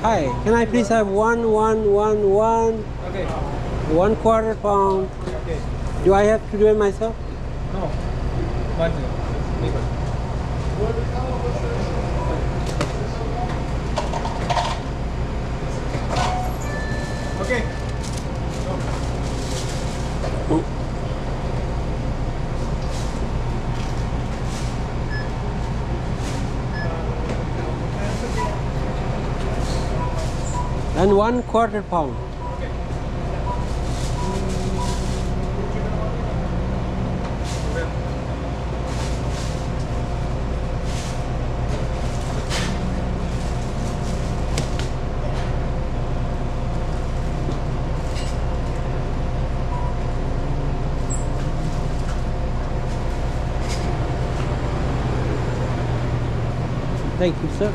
Hi, can I please have one, Okay. 1/4 pound? Okay. Do I have to do it myself? No. One second. Okay. And 1/4 pound. Okay. Thank you, sir.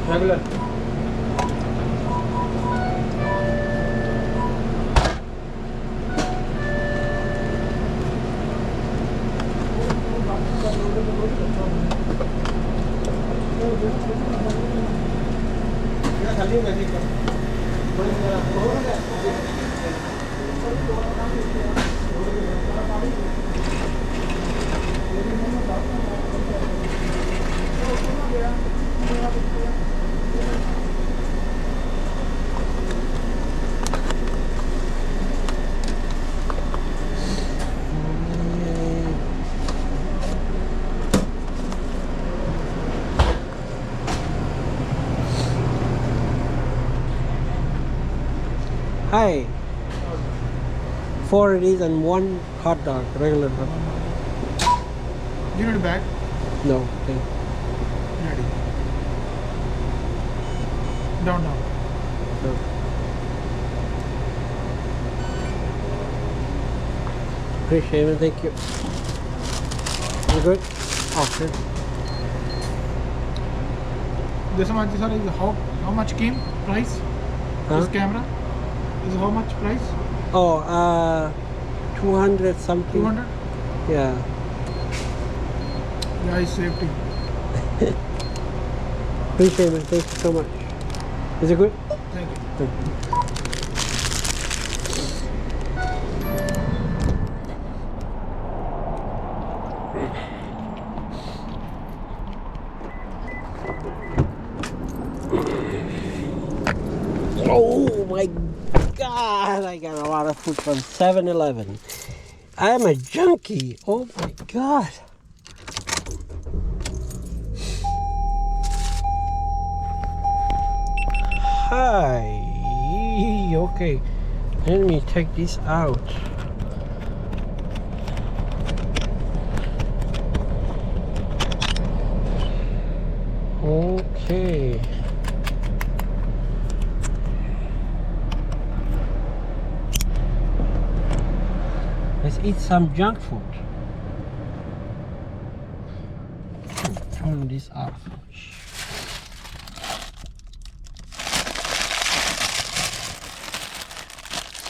Regular. Hi. 4 of these and 1 hot dog, regular hot dog. You need a bag? No, thank you. Ready. Down. No. Appreciate it, thank you. You good? Okay. This one, sir, is how much came price? Huh? This camera is how much price? Oh, 200 something. 200? Yeah. Guys, safety. Appreciate it, thank you so much. Is it good? Thank you. Thank you. Oh my God, I got a lot of food from 7-Eleven. I am a junkie. Oh my God. Hi. Okay. Let me take this out. Okay. Let's eat some junk food. Turn this off.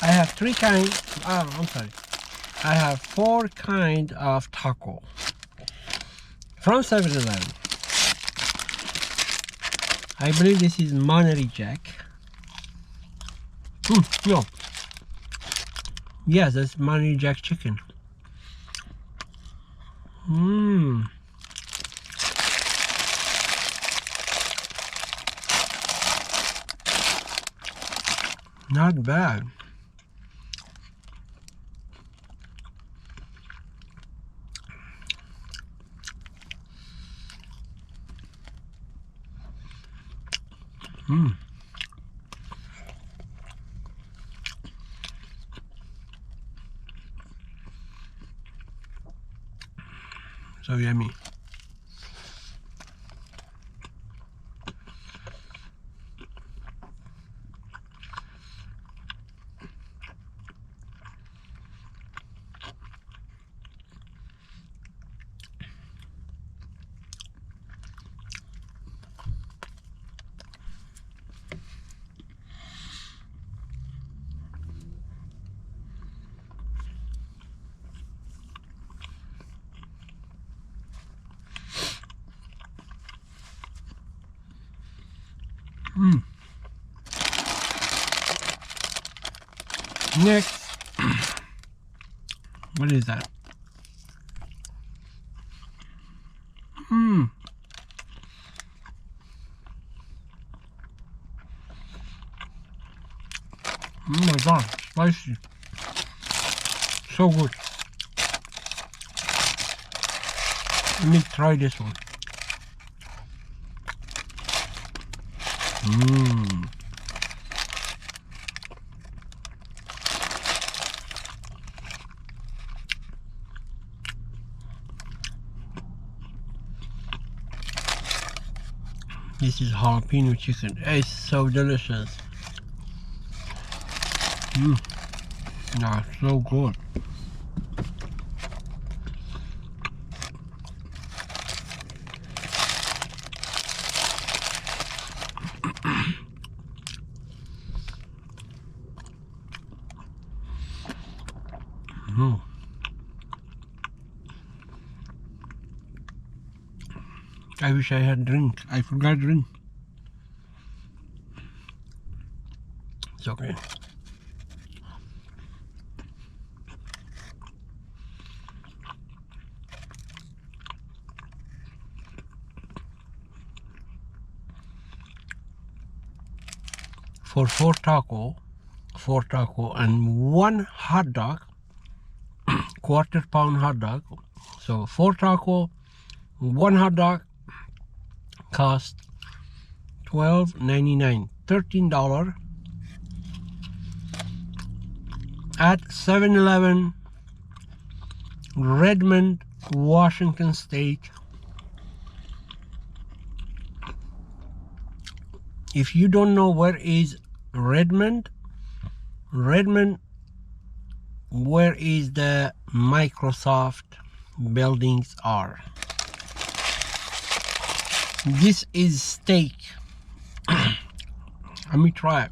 I have 3 kinds. I'm sorry. I have 4 kind of taco from 7-Eleven. I believe this is Monterey Jack. No. Yes, that's Monterey Jack chicken. Not bad. So yummy. Next, what is that? Oh my god, spicy. So good. Let me try this one. This is jalapeno chicken. It's so delicious. Ah, so good. I wish I had drink. I forgot drink. It's okay. For four taco and one hot dog, quarter pound hot dog. So 4 taco, 1 hot dog cost $12.99, $13 at 7-Eleven, Redmond, Washington State. If you don't know where is Redmond, where is the Microsoft buildings are. This is steak. Let me try it.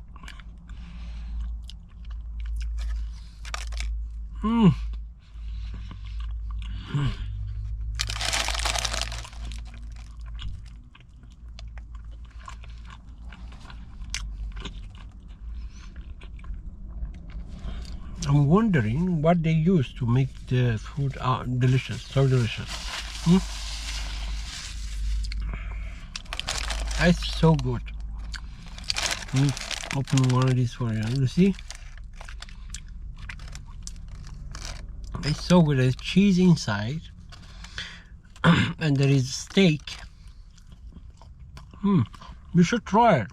I'm wondering what they use to make the food delicious, so delicious. It's so good. Let me open one of these for you. You see? It's so good. There's cheese inside, and there is steak. You should try it.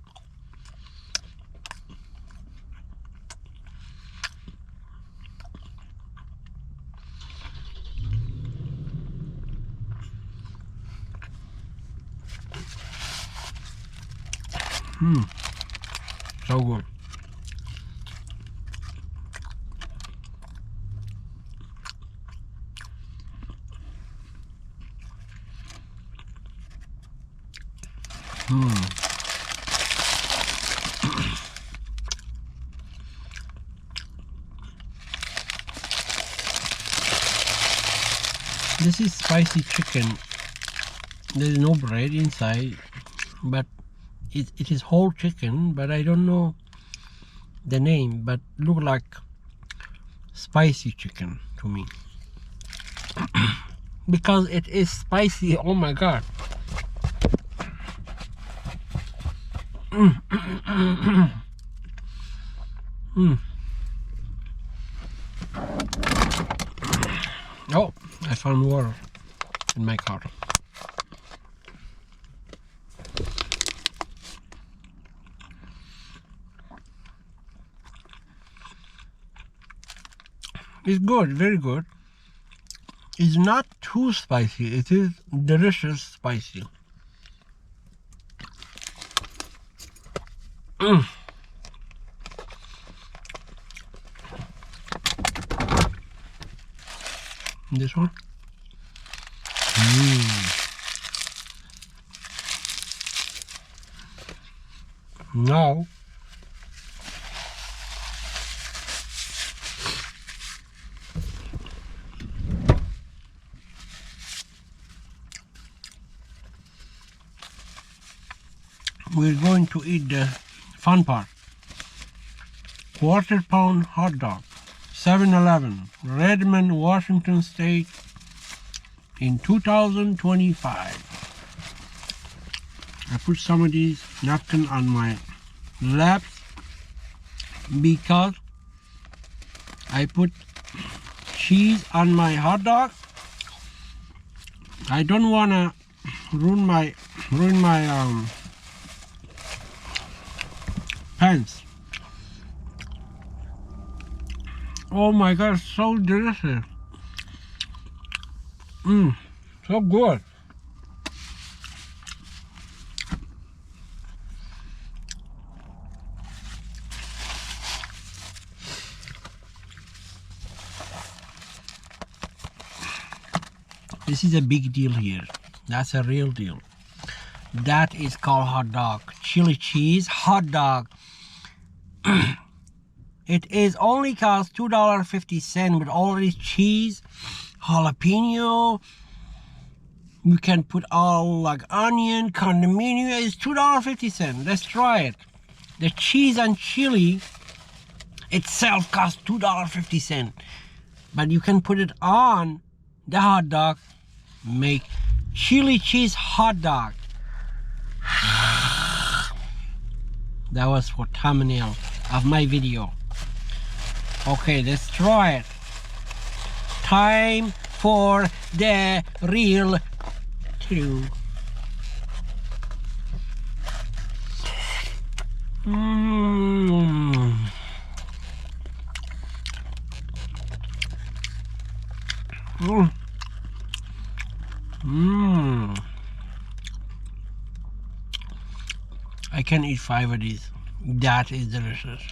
So good. This is spicy chicken. There's no bread inside, but it is whole chicken, but I don't know the name, but look like spicy chicken to me. Because it is spicy. Oh my god. Oh, I found water in my car. It's good, very good. It's not too spicy. It is delicious spicy. This one. Now we're going to eat the fun part. quarter-pound hot dog. 7-Eleven, Redmond, Washington State in 2025. I put some of these napkins on my laps because I put cheese on my hot dog. I don't want to ruin my pants. Oh my god, so delicious. So good. This is a big deal here. That's a real deal. That is called hot dog. Chili cheese hot dog. It is only cost $2.50 with all this cheese, jalapeno. You can put all like onion, condimento. It's $2.50. Let's try it. The cheese and chili itself costs $2.50. But you can put it on the hot dog. Make chili cheese hot dog. That was for thumbnail of my video. Okay, let's try it. Time for the real two. I can eat 5 of these. That is delicious.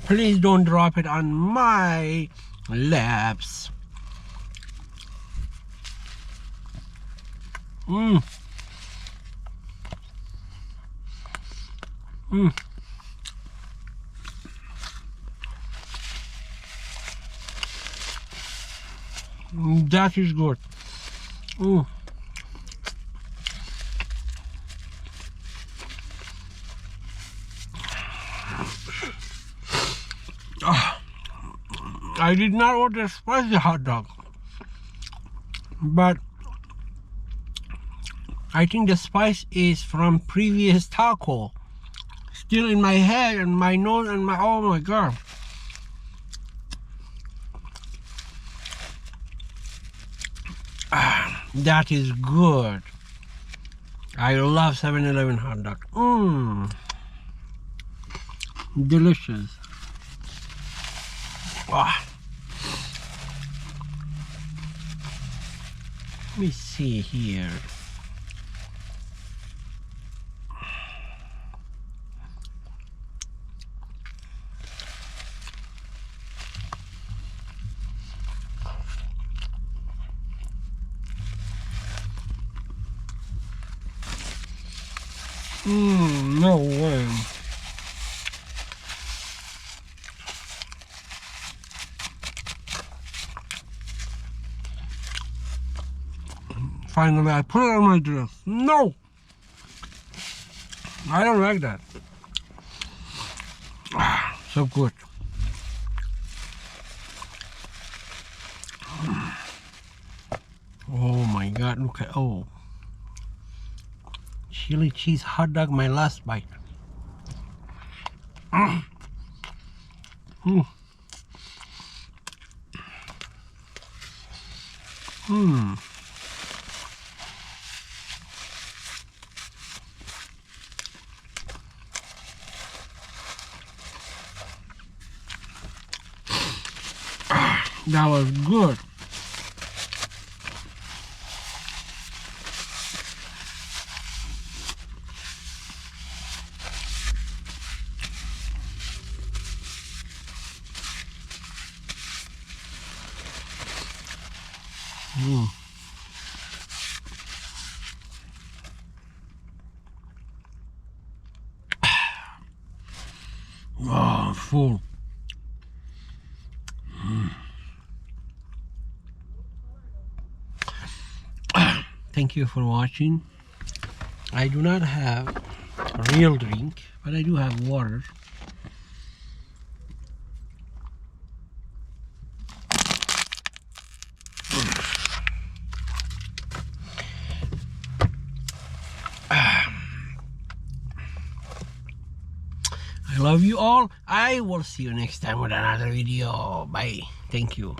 Please don't drop it on my laps. That is good. I did not order spicy hot dog, but I think the spice is from previous taco. Still in my head and my nose and my, oh my god. That is good. I love 7-Eleven hot dog. Delicious. Let me see here. No way. Finally, I put it on my dress. No! I don't like that. So good. Oh my god, look at, chili cheese hot dog, my last bite. That was good. Oh, full. Thank you for watching. I do not have a real drink, but I do have water. I love you all. I will see you next time with another video. Bye. Thank you.